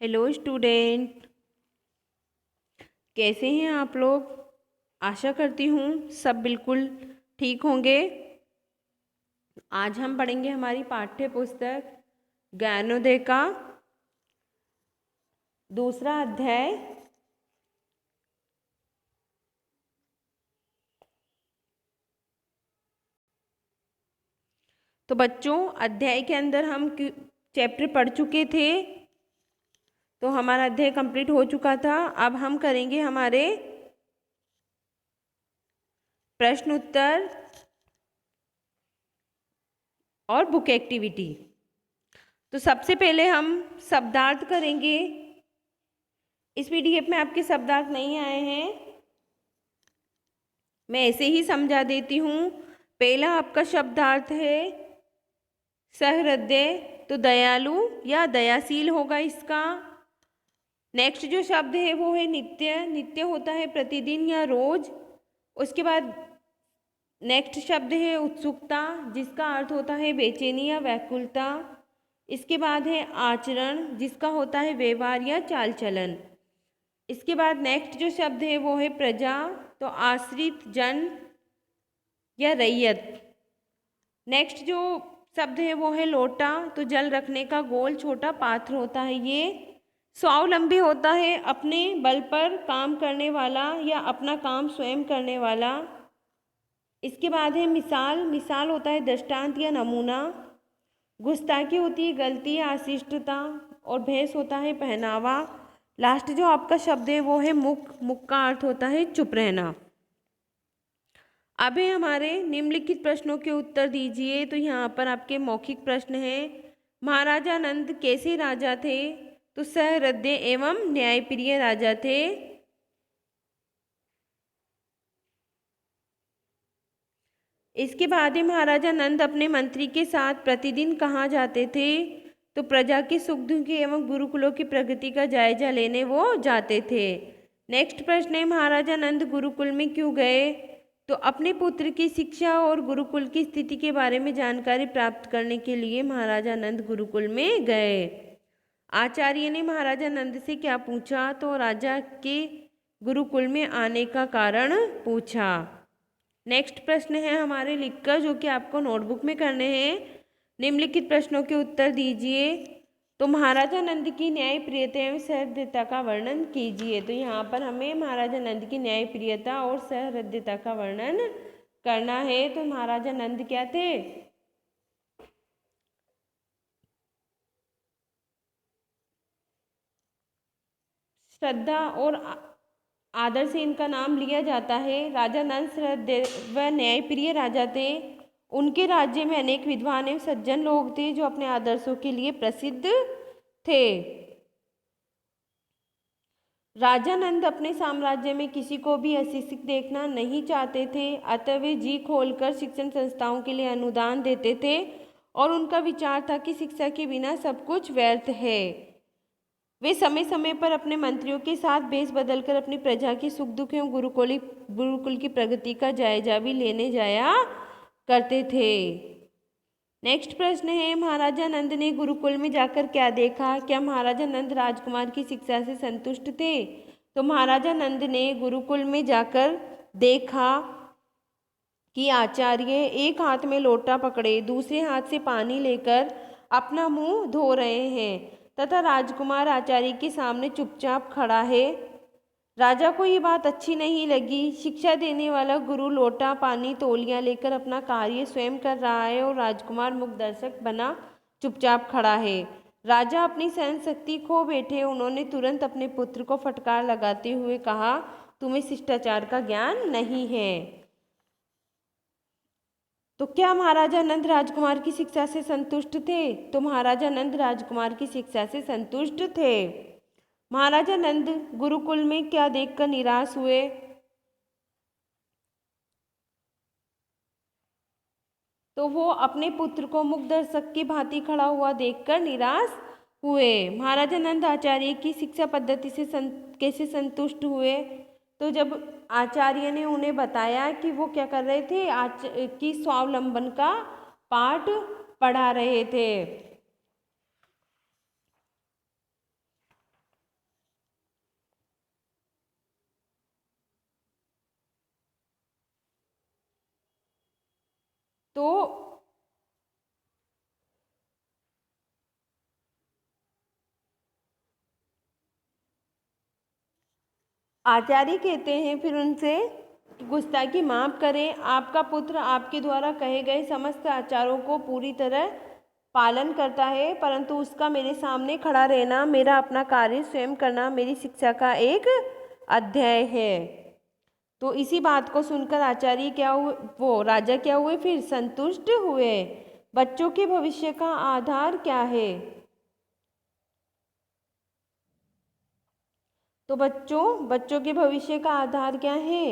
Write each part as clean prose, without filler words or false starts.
Hello student, कैसे हैं आप लोग। आशा करती हूँ सब बिल्कुल ठीक होंगे। आज हम पढ़ेंगे हमारी पाठ्य पुस्तक ज्ञानोदय का दूसरा अध्याय। तो बच्चों, अध्याय के अंदर हम चैप्टर पढ़ चुके थे, तो हमारा अध्याय कंप्लीट हो चुका था। अब हम करेंगे हमारे प्रश्न उत्तर और बुक एक्टिविटी। तो सबसे पहले हम शब्दार्थ करेंगे। इस पीडीएफ में आपके शब्दार्थ नहीं आए हैं, मैं ऐसे ही समझा देती हूँ। पहला आपका शब्दार्थ है सहृदय, तो दयालु या दयाशील होगा इसका। नेक्स्ट जो शब्द है वो है नित्य। नित्य होता है प्रतिदिन या रोज। उसके बाद नेक्स्ट शब्द है उत्सुकता, जिसका अर्थ होता है बेचैनी या व्याकुलता। इसके बाद है आचरण, जिसका होता है व्यवहार या चाल चलन। इसके बाद नेक्स्ट जो शब्द है वो है प्रजा, तो आश्रित जन या रैयत। नेक्स्ट जो शब्द है वो है लोटा, तो जल रखने का गोल छोटा पात्र होता है ये। स्वावलंबी होता है अपने बल पर काम करने वाला या अपना काम स्वयं करने वाला। इसके बाद है मिसाल। मिसाल होता है दृष्टांत या नमूना। गुस्ताखी होती है गलती या अशिष्टता। और भेष होता है पहनावा। लास्ट जो आपका शब्द है वो है मुख। मुख का अर्थ होता है चुप रहना। अभी हमारे निम्नलिखित प्रश्नों के उत्तर दीजिए। तो यहाँ पर आपके मौखिक प्रश्न हैं। महाराजा नंद कैसे राजा थे? तो सहृदय एवं न्यायप्रिय राजा थे। इसके बाद ही महाराजा नंद अपने मंत्री के साथ प्रतिदिन कहाँ जाते थे? तो प्रजा के सुख दुख एवं गुरुकुलों की प्रगति का जायजा लेने वो जाते थे। नेक्स्ट प्रश्न है महाराजा नंद गुरुकुल में क्यों गए? तो अपने पुत्र की शिक्षा और गुरुकुल की स्थिति के बारे में जानकारी प्राप्त करने के लिए महाराजा नंद गुरुकुल में गए। आचार्य ने महाराजा नंद से क्या पूछा? तो राजा के गुरुकुल में आने का कारण पूछा। नेक्स्ट प्रश्न है हमारे लिखकर, जो कि आपको नोटबुक में करने हैं। निम्नलिखित प्रश्नों के उत्तर दीजिए। तो महाराजा नंद की न्यायप्रियता एवं सहृदयता का वर्णन कीजिए। तो यहाँ पर हमें महाराजा नंद की न्यायप्रियता और सहृदयता का वर्णन करना है। तो महाराजा नंद क्या थे? श्रद्धा और आदर से इनका नाम लिया जाता है। राजा नंद सहृदय व न्यायप्रिय राजा थे। उनके राज्य में अनेक विद्वान एवं सज्जन लोग थे जो अपने आदर्शों के लिए प्रसिद्ध थे। राजा नंद अपने साम्राज्य में किसी को भी अशिक्षित देखना नहीं चाहते थे, अतः वे जी खोलकर शिक्षण संस्थाओं के लिए अनुदान देते थे। और उनका विचार था कि शिक्षा के बिना सब कुछ व्यर्थ है। वे समय समय पर अपने मंत्रियों के साथ भेष बदलकर अपनी प्रजा की सुख दुख एवं गुरुकुल की प्रगति का जायजा भी लेने जाया करते थे। नेक्स्ट प्रश्न है महाराजा नंद ने गुरुकुल में जाकर क्या देखा? क्या महाराजा नंद राजकुमार की शिक्षा से संतुष्ट थे? तो महाराजा नंद ने गुरुकुल में जाकर देखा कि आचार्य एक हाथ में लोटा पकड़े दूसरे हाथ से पानी लेकर अपना मुंह धो रहे हैं तथा राजकुमार आचार्य के सामने चुपचाप खड़ा है। राजा को ये बात अच्छी नहीं लगी। शिक्षा देने वाला गुरु लोटा पानी तौलिया लेकर अपना कार्य स्वयं कर रहा है और राजकुमार मुख दर्शक बना चुपचाप खड़ा है। राजा अपनी सहन शक्ति खो बैठे। उन्होंने तुरंत अपने पुत्र को फटकार लगाते हुए कहा, तुम्हें शिष्टाचार का ज्ञान नहीं है। तो क्या महाराजा नंद राजकुमार की शिक्षा से संतुष्ट थे? तो महाराजा नंद राजकुमार की शिक्षा से संतुष्ट थे। महाराजा नंद गुरुकुल में क्या देखकर निराश हुए? तो वो अपने पुत्र को मुख दर्शक की भांति खड़ा हुआ देखकर निराश हुए। महाराजा नंद आचार्य की शिक्षा पद्धति से कैसे संतुष्ट हुए? तो जब आचार्य ने उन्हें बताया कि वो क्या कर रहे थे, कि स्वावलंबन का पाठ पढ़ा रहे थे। तो आचार्य कहते हैं फिर उनसे कि गुस्ताखी माफ करें, आपका पुत्र आपके द्वारा कहे गए समस्त आचारों को पूरी तरह पालन करता है, परंतु उसका मेरे सामने खड़ा रहना, मेरा अपना कार्य स्वयं करना मेरी शिक्षा का एक अध्याय है। तो इसी बात को सुनकर आचार्य क्या हुए, वो राजा क्या हुए, फिर संतुष्ट हुए। बच्चों के भविष्य का आधार क्या है? तो बच्चों के भविष्य का आधार क्या है?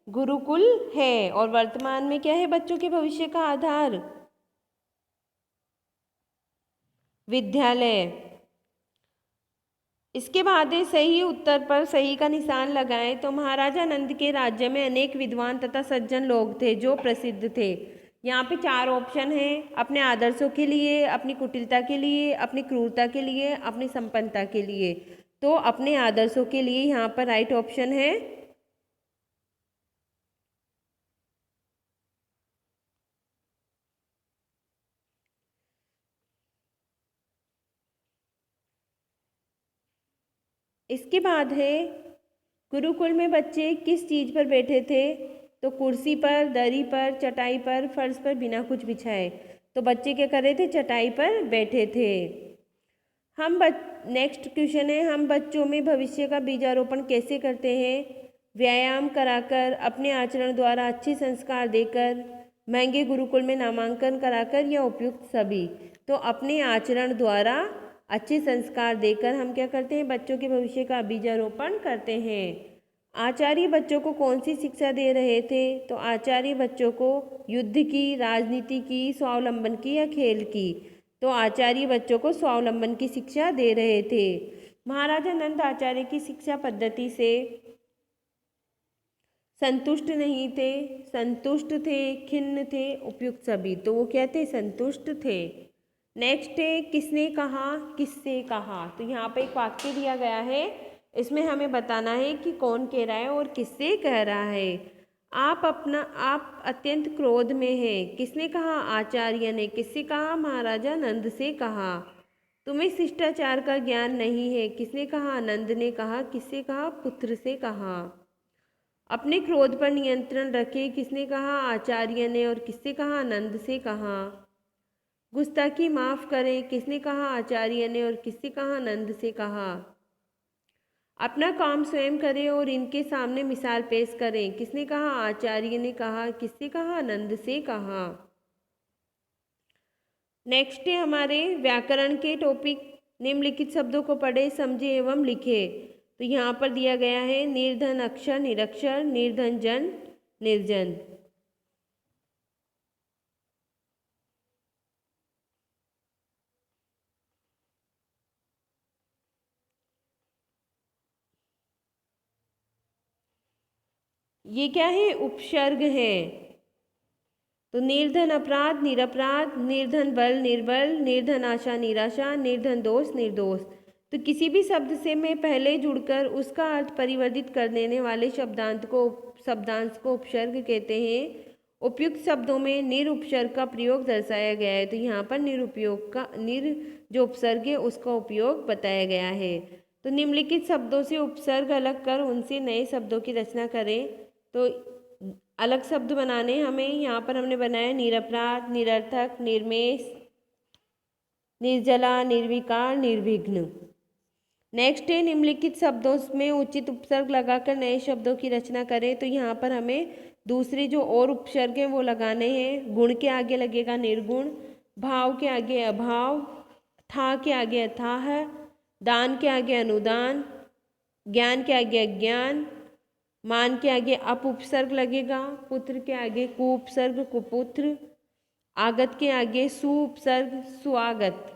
गुरुकुल है। और वर्तमान में क्या है बच्चों के भविष्य का आधार? विद्यालय। इसके बाद है सही उत्तर पर सही का निशान लगाएं। तो महाराजा नंद के राज्य में अनेक विद्वान तथा सज्जन लोग थे जो प्रसिद्ध थे। यहाँ पे 4 ऑप्शन हैं, अपने आदर्शों के लिए, अपनी कुटिलता के लिए, अपनी क्रूरता के लिए, अपनी संपन्नता के लिए। तो अपने आदर्शों के लिए यहाँ पर राइट ऑप्शन है। इसके बाद है गुरुकुल में बच्चे किस चीज़ पर बैठे थे? तो कुर्सी पर, दरी पर, चटाई पर, फर्श पर बिना कुछ बिछाए। तो बच्चे क्या कर रहे थे? चटाई पर बैठे थे। नेक्स्ट क्वेश्चन है, हम बच्चों में भविष्य का बीजारोपण कैसे करते हैं? व्यायाम कराकर, अपने आचरण द्वारा अच्छे संस्कार देकर, महंगे गुरुकुल में नामांकन कराकर, या उपयुक्त सभी। तो अपने आचरण द्वारा अच्छे संस्कार देकर हम क्या करते हैं? बच्चों के भविष्य का बीजारोपण करते हैं। आचार्य बच्चों को कौन सी शिक्षा दे रहे थे? तो आचार्य बच्चों को युद्ध की, राजनीति की, स्वावलंबन की, या खेल की। तो आचार्य बच्चों को स्वावलंबन की शिक्षा दे रहे थे। महाराजा नंद आचार्य की शिक्षा पद्धति से संतुष्ट नहीं थे, संतुष्ट थे, खिन्न थे, उपयुक्त सभी। तो वो क्या थे? संतुष्ट थे। नेक्स्ट है किसने कहा, किससे कहा। तो यहाँ पे एक वाक्य दिया गया है, इसमें हमें बताना है कि कौन कह रहा है और किससे कह रहा है। आप अत्यंत क्रोध में हैं। किसने कहा? आचार्य ने। किससे कहा? महाराजा नंद से कहा। तुम्हें शिष्टाचार का ज्ञान नहीं है। किसने कहा? नंद ने कहा। किससे कहा? पुत्र से कहा। अपने क्रोध पर नियंत्रण रखें। किसने कहा? आचार्य ने। और किससे कहा? नंद से कहा। गुस्ताखी माफ करें। किसने कहा? आचार्य ने। और किससे कहा? नंद से कहा। अपना काम स्वयं करें और इनके सामने मिसाल पेश करें। किसने कहा? आचार्य ने कहा। किससे कहा? नंद से कहा। नेक्स्ट है हमारे व्याकरण के टॉपिक। निम्नलिखित शब्दों को पढ़े, समझे एवं लिखे। तो यहाँ पर दिया गया है निर्धन अक्षर, निरक्षर, निर्धन जन, निर्जन। ये क्या है? उपसर्ग है। तो निर्धन अपराध, निरपराध, निर्धन बल, निर्बल, निर्धन आशा, निराशा, निर्धन दोष, निर्दोष। तो किसी भी शब्द से मैं पहले जुड़कर उसका अर्थ परिवर्तित कर देने वाले शब्दांश को उपसर्ग कहते हैं। उपयुक्त शब्दों में निरुपसर्ग का प्रयोग दर्शाया गया है। तो यहाँ पर निरुपयोग का जो उपसर्ग है उसका उपयोग बताया गया है। तो निम्नलिखित शब्दों से उपसर्ग अलग कर उनसे नए शब्दों की रचना करें। तो अलग शब्द बनाने हमें, यहाँ पर हमने बनाया निरपराध, निरर्थक, निर्मेश, निर्जला, निर्विकार, निर्विघ्न। नेक्स्ट है निम्नलिखित शब्दों में उचित उपसर्ग लगाकर नए शब्दों की रचना करें। तो यहाँ पर हमें दूसरे जो और उपसर्ग हैं वो लगाने हैं। गुण के आगे लगेगा निर्गुण, भाव के आगे अभाव, था के आगे अथाह, दान के आगे अनुदान, ज्ञान के आगे अज्ञान, मान के आगे अप उपसर्ग लगेगा, पुत्र के आगे कु उपसर्ग कुपुत्र, आगत के आगे सु उपसर्ग सुआगत।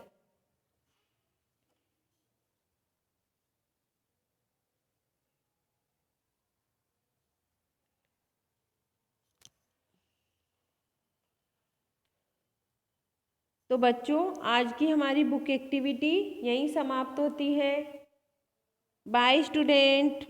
तो बच्चों आज की हमारी बुक एक्टिविटी यहीं समाप्त होती है। Bye student.